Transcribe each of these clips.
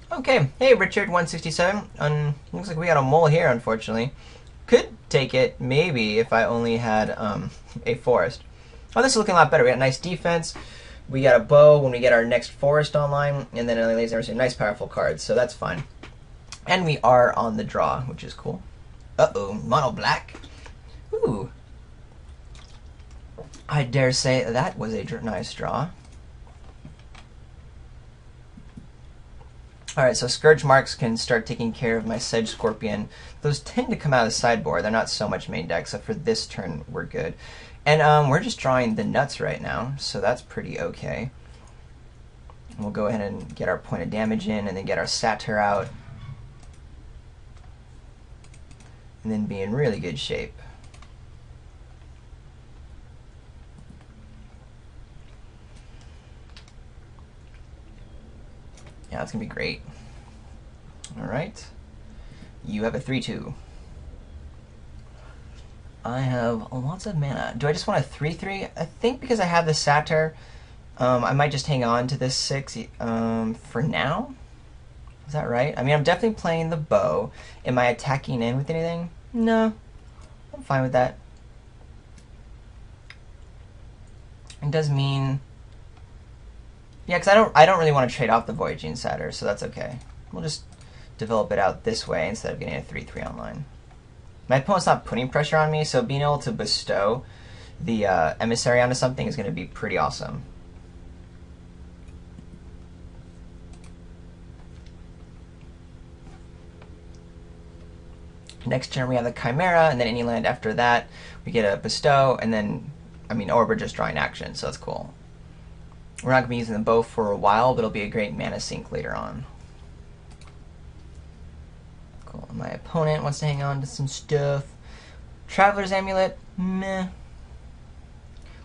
Okay, hey Richard167. Looks like we got a mole here, unfortunately. Could take it, maybe, if I only had a forest. Oh, this is looking a lot better. We got nice defense. We got a bow when we get our next forest online, and then a nice powerful cards, so that's fine. And we are on the draw, which is cool. Uh-oh, mono black. Ooh. I dare say that was a nice draw. Alright, so Scourge Marks can start taking care of my Sedge Scorpion. Those tend to come out of the sideboard. They're not so much main deck, so for this turn we're good. And we're just drawing the nuts right now, so that's pretty okay. We'll go ahead and get our point of damage in, and then get our Satyr out. And then be in really good shape. Yeah, that's going to be great. Alright. You have a 3-2. I have lots of mana. Do I just want a 3-3? I think because I have the Satyr, I might just hang on to this 6 for now. Is that right? I mean, I'm definitely playing the bow. Am I attacking in with anything? No. I'm fine with that. It does mean... Yeah, because I don't really want to trade off the Voyaging Satyr, so that's okay. We'll just develop it out this way instead of getting a 3-3 online. My opponent's not putting pressure on me, so being able to bestow the Emissary onto something is going to be pretty awesome. Next turn we have the Chimera, and then any land after that we get a bestow, and then, or we're just drawing action, so that's cool. We're not going to be using the bow for a while, but it'll be a great mana sink later on. Cool. My opponent wants to hang on to some stuff. Traveler's Amulet, meh.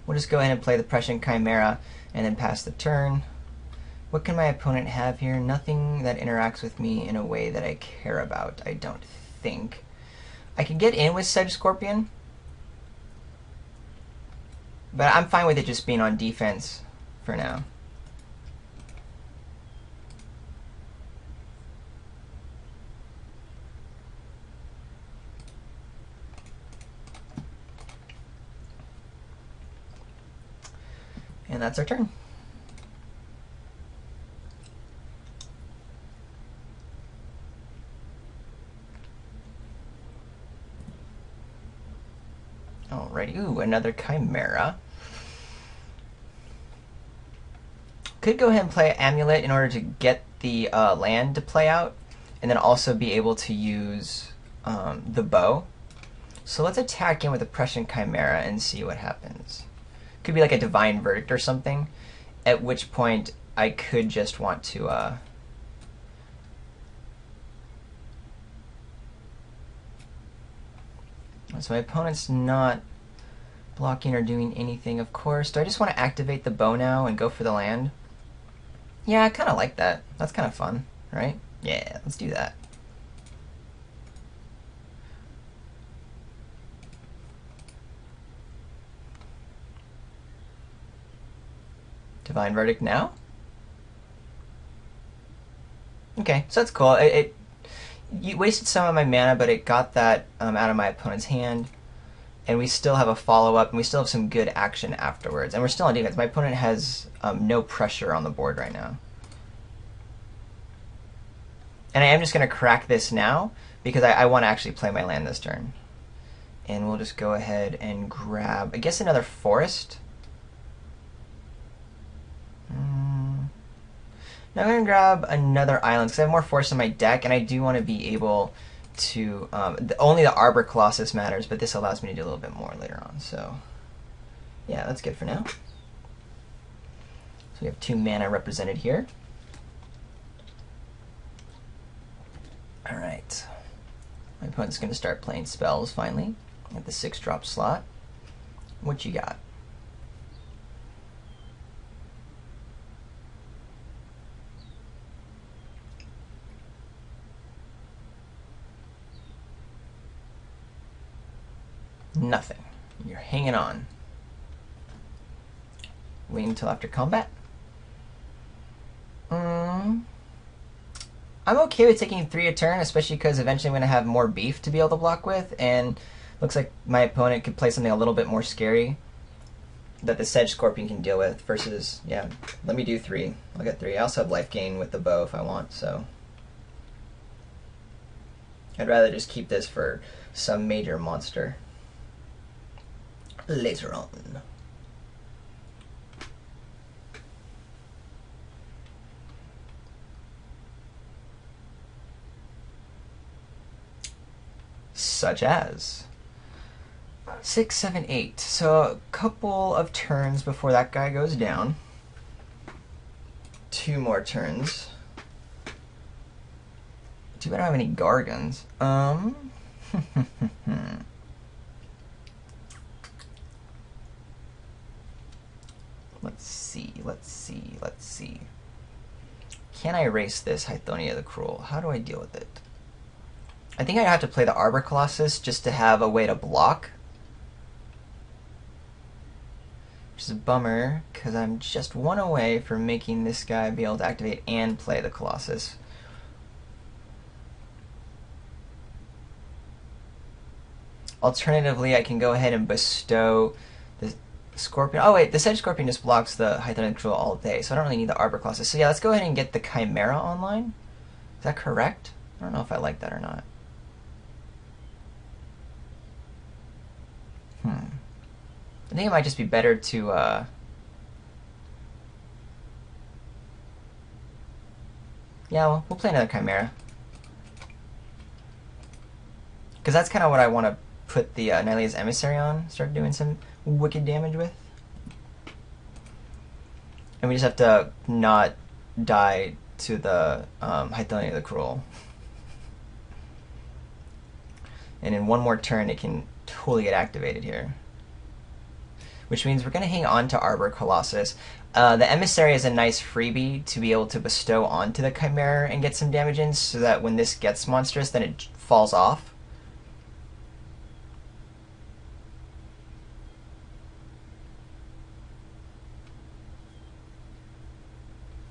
We'll just go ahead and play the Prussian Chimera and then pass the turn. What can my opponent have here? Nothing that interacts with me in a way that I care about, I don't think. I can get in with Sedge Scorpion, but I'm fine with it just being on defense for now. And that's our turn. Alrighty, ooh, another Chimera. Could go ahead and play Amulet in order to get the land to play out, and then also be able to use the bow. So let's attack in with the Prussian Chimera and see what happens. Could be like a Divine Verdict or something, at which point I could just want to so my opponent's not blocking or doing anything, of course. Do I just want to activate the bow now and go for the land? Yeah, I kind of like that. That's kind of fun, right? Yeah, let's do that. Divine Verdict now? Okay, so that's cool. You wasted some of my mana, but it got that out of my opponent's hand. And we still have a follow-up, and we still have some good action afterwards. And we're still on defense. My opponent has no pressure on the board right now. And I am just going to crack this now, because I want to actually play my land this turn. And we'll just go ahead and grab, I guess, another forest. Now I'm going to grab another island, because I have more forest in my deck, and I do want to be able to... only the Arbor Colossus matters, but this allows me to do a little bit more later on. So, yeah, that's good for now. So we have 2 mana represented here. Alright. My opponent's going to start playing spells, finally, at the 6-drop slot. What you got? Nothing. You're hanging on. Waiting until after combat. I'm okay with taking 3 a turn, especially because eventually I'm going to have more beef to be able to block with, and looks like my opponent could play something a little bit more scary that the Sedge Scorpion can deal with versus, yeah, let me do 3. I'll get 3. I also have life gain with the bow if I want, so I'd rather just keep this for some major monster later on. Such as 6, 7, 8. So a couple of turns before that guy goes down. 2 more turns. Too bad I don't have any Gargons. Let's see. Can I erase this Hythonia the Cruel? How do I deal with it? I think I have to play the Arbor Colossus just to have a way to block. Which is a bummer, because I'm just 1 away from making this guy be able to activate and play the Colossus. Alternatively, I can go ahead and bestow the Scorpion. Oh wait, the Sedge Scorpion just blocks the Hythonia Cruel all day, so I don't really need the Arbor Colossus. So yeah, let's go ahead and get the Chimera online. Is that correct? I don't know if I like that or not. I think it might just be better to, yeah, we'll play another Chimera. Because that's kind of what I want to put the Nylea's Emissary on, start doing some wicked damage with. And we just have to not die to the Hythonia the Cruel. And in 1 more turn, it can totally get activated here. Which means we're going to hang on to Arbor Colossus. The Emissary is a nice freebie to be able to bestow onto the Chimera and get some damage in, so that when this gets monstrous, then it falls off.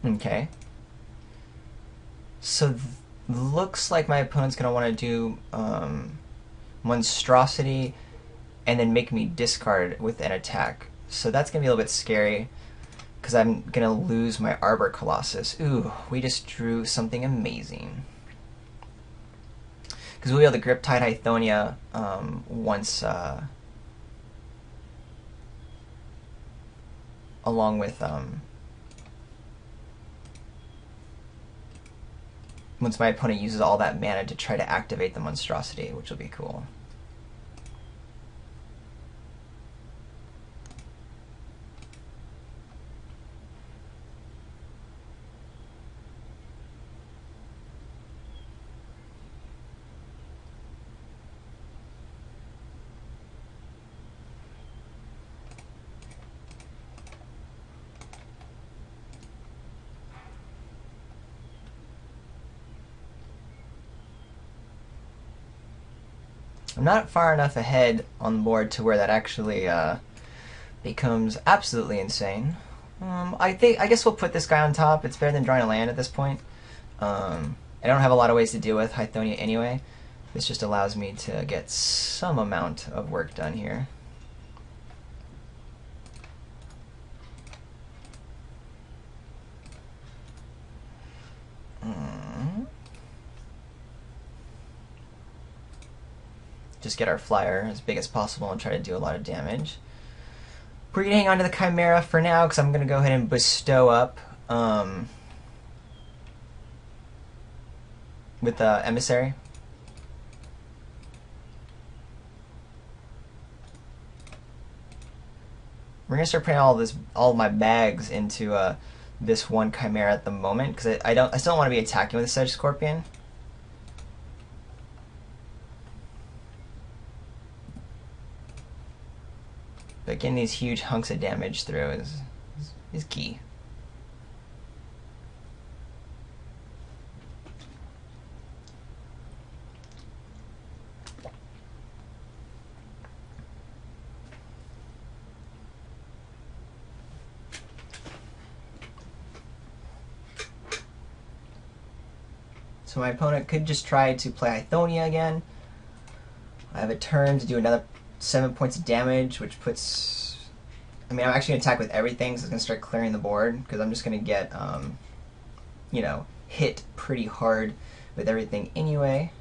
Okay. So looks like my opponent's going to want to do Monstrosity and then make me discard with an attack. So that's going to be a little bit scary, because I'm going to lose my Arbor Colossus. Ooh, we just drew something amazing. Because we'll be able to Griptide Hythonia once, along with, once my opponent uses all that mana to try to activate the Monstrosity, which will be cool. I'm not far enough ahead on the board to where that actually becomes absolutely insane. I guess we'll put this guy on top. It's better than drawing a land at this point. I don't have a lot of ways to deal with Hythonia anyway. This just allows me to get some amount of work done here. Just get our flyer as big as possible and try to do a lot of damage. We're going to hang on to the Chimera for now, because I'm going to go ahead and bestow up with the Emissary. We're going to start putting all my bags into this one Chimera at the moment, because I still don't want to be attacking with the Sedge Scorpion. But getting these huge hunks of damage through is key. So my opponent could just try to play Hythonia again. I have a turn to do another 7 points of damage, which puts... I mean, I'm actually going to attack with everything, so it's going to start clearing the board, because I'm just going to get, you know, hit pretty hard with everything anyway.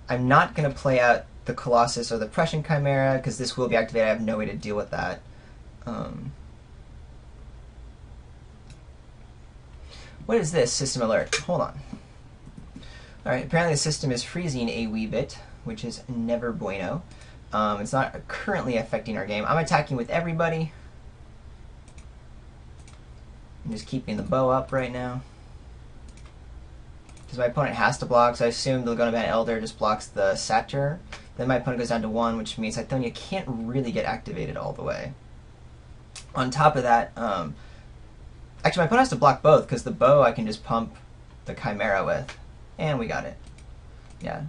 I'm not going to play out the Colossus or the Prussian Chimera, because this will be activated. I have no way to deal with that. What is this? System alert. Hold on. Alright, apparently the system is freezing a wee bit, which is never bueno. It's not currently affecting our game. I'm attacking with everybody. I'm just keeping the bow up right now. Because my opponent has to block, so I assume they're going to be an Elder just blocks the Satyr. Then my opponent goes down to 1, which means Hythonia can't really get activated all the way. On top of that, actually my opponent has to block both, because the bow I can just pump the Chimera with. And we got it. Yeah.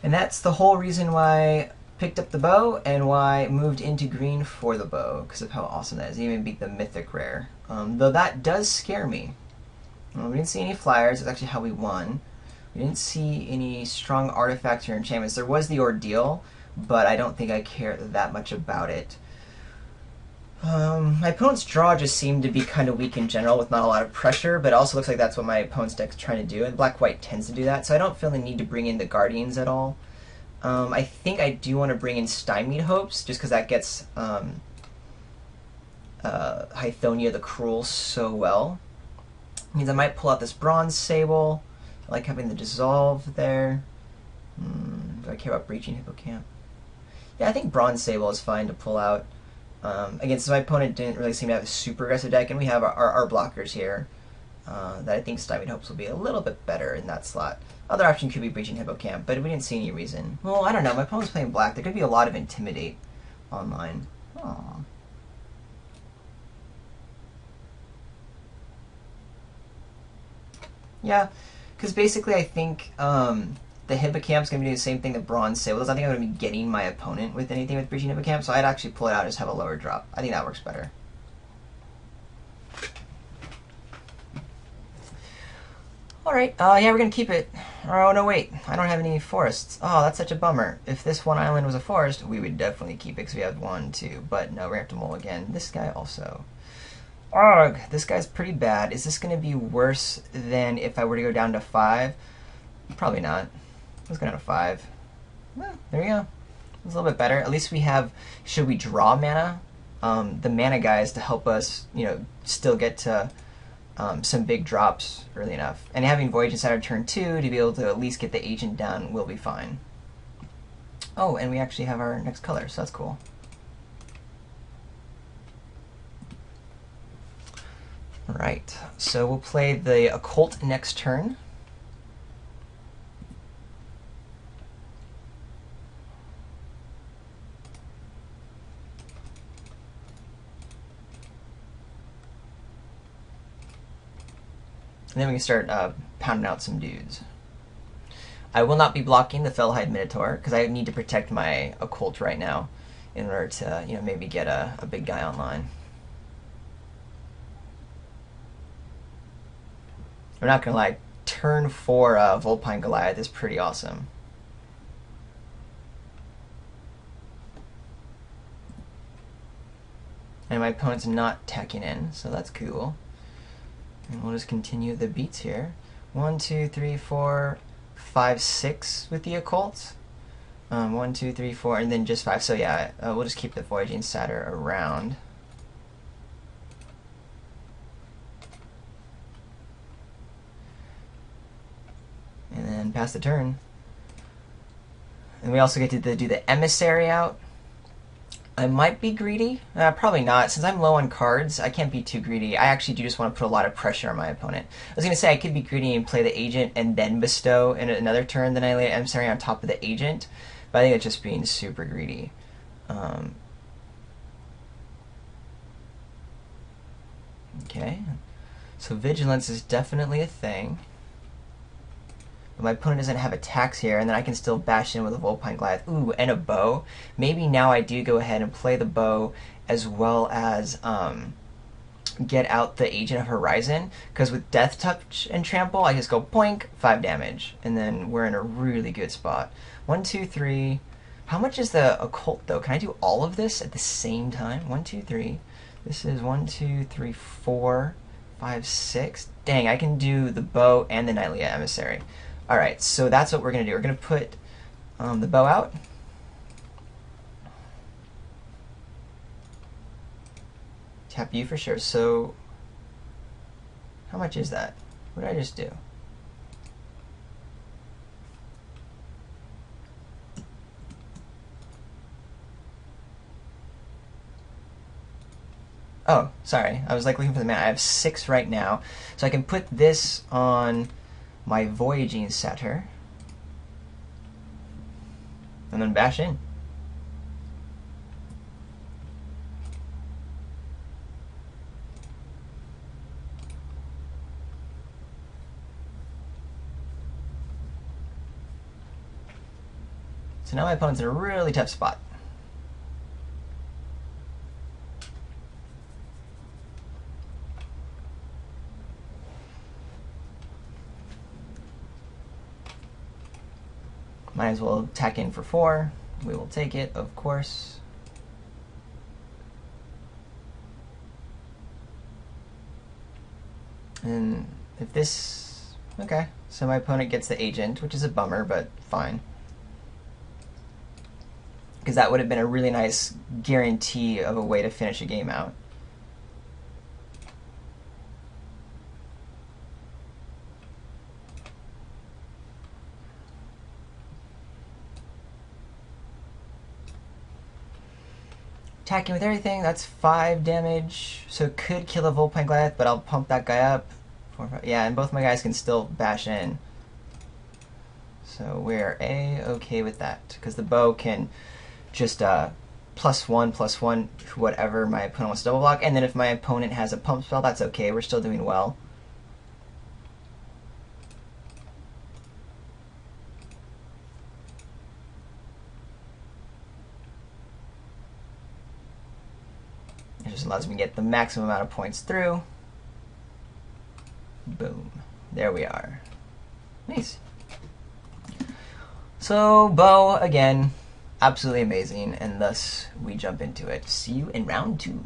And that's the whole reason why I picked up the bow and why I moved into green for the bow, because of how awesome that is. It even beat the mythic rare. Though that does scare me. We didn't see any flyers. That's actually how we won. We didn't see any strong artifacts or enchantments. There was the Ordeal, but I don't think I care that much about it. My opponent's draw just seemed to be kind of weak in general with not a lot of pressure, but it also looks like that's what my opponent's deck's trying to do, and black-white tends to do that, so I don't feel the need to bring in the Guardians at all. I think I do want to bring in Stymied Hopes, just because that gets Hythonia the Cruel so well. It means I might pull out this Bronze Sable. I like having the Dissolve there. Do I care about Breaching Hippocamp? Yeah, I think Bronze Sable is fine to pull out. Again, so my opponent didn't really seem to have a super aggressive deck, and we have our blockers here that I think Stymied Hopes will be a little bit better in that slot. Other option could be Breaching Hippocamp, but we didn't see any reason. Well, I don't know. My opponent's playing black. There could be a lot of Intimidate online. Aww. Yeah, because basically I think the Hippocamp's going to be doing the same thing that Bronze Sable does. I think I'm going to be getting my opponent with anything with Breaching Hippocamp, so I'd actually pull it out and just have a lower drop. I think that works better. Alright, yeah, we're going to keep it. Oh, no, wait. I don't have any forests. Oh, that's such a bummer. If this one island was a forest, we would definitely keep it because we have 1, 2. But no, we're going to have to mull again. This guy also. Ugh, this guy's pretty bad. Is this going to be worse than if I were to go down to 5? Probably not. Let's go down to 5. Well, there we go. It's a little bit better. At least we have, should we draw mana? The mana guys to help us, you know, still get to some big drops early enough. And having Voyage inside our turn 2 to be able to at least get the agent down will be fine. Oh, and we actually have our next color, so that's cool. Alright, so we'll play the Occult next turn. And then we can start pounding out some dudes. I will not be blocking the Fellhide Minotaur, because I need to protect my Occult right now in order to, you know, maybe get a big guy online. I'm not gonna lie, turn 4 Vulpine Goliath is pretty awesome. And my opponent's not teching in, so that's cool. And we'll just continue the beats here. 1, 2, 3, 4, 5, 6 with the Occult. 1, 2, 3, 4, and then just 5. So yeah, we'll just keep the Voyaging Satyr around. And then pass the turn. And we also get to do the Emissary out. I might be greedy. Probably not. Since I'm low on cards, I can't be too greedy. I actually do just want to put a lot of pressure on my opponent. I was going to say I could be greedy and play the Agent and then bestow in another turn, then I lay Emissary on top of the Agent. But I think it's just being super greedy. Okay. So Vigilance is definitely a thing. But my opponent doesn't have attacks here, and then I can still bash in with a Vulpine Goliath. Ooh, and a bow. Maybe now I do go ahead and play the bow as well as get out the Agent of Horizon, because with Death Touch and Trample, I just go boink, 5 damage, and then we're in a really good spot. 1, 2, 3. How much is the Occult, though? Can I do all of this at the same time? 1, 2, 3. This is 1, 2, 3, 4, 5, 6. Dang, I can do the bow and the Knightly Emissary. Alright, so that's what we're going to do. We're going to put the bow out. Tap U for sure. So, how much is that? What did I just do? Oh, sorry. I was like looking for the mana. I have 6 right now. So I can put this on my Voyaging Setter. And then bash in. So now my opponent's in a really tough spot. Might as well tack in for 4. We will take it, of course. And if this... Okay, so my opponent gets the Agent, which is a bummer, but fine. Because that would have been a really nice guarantee of a way to finish a game out. Attacking with everything, that's 5 damage. So it could kill a Volpine Goliath, but I'll pump that guy up. 4, 5, yeah, and both my guys can still bash in. So we're A-okay with that, because the bow can just +1/+1 whatever my opponent wants to double block, and then if my opponent has a pump spell, that's okay, we're still doing well. It just allows me to get the maximum amount of points through. Boom. There we are. Nice. So, bow, again, absolutely amazing, and thus we jump into it. See you in round 2.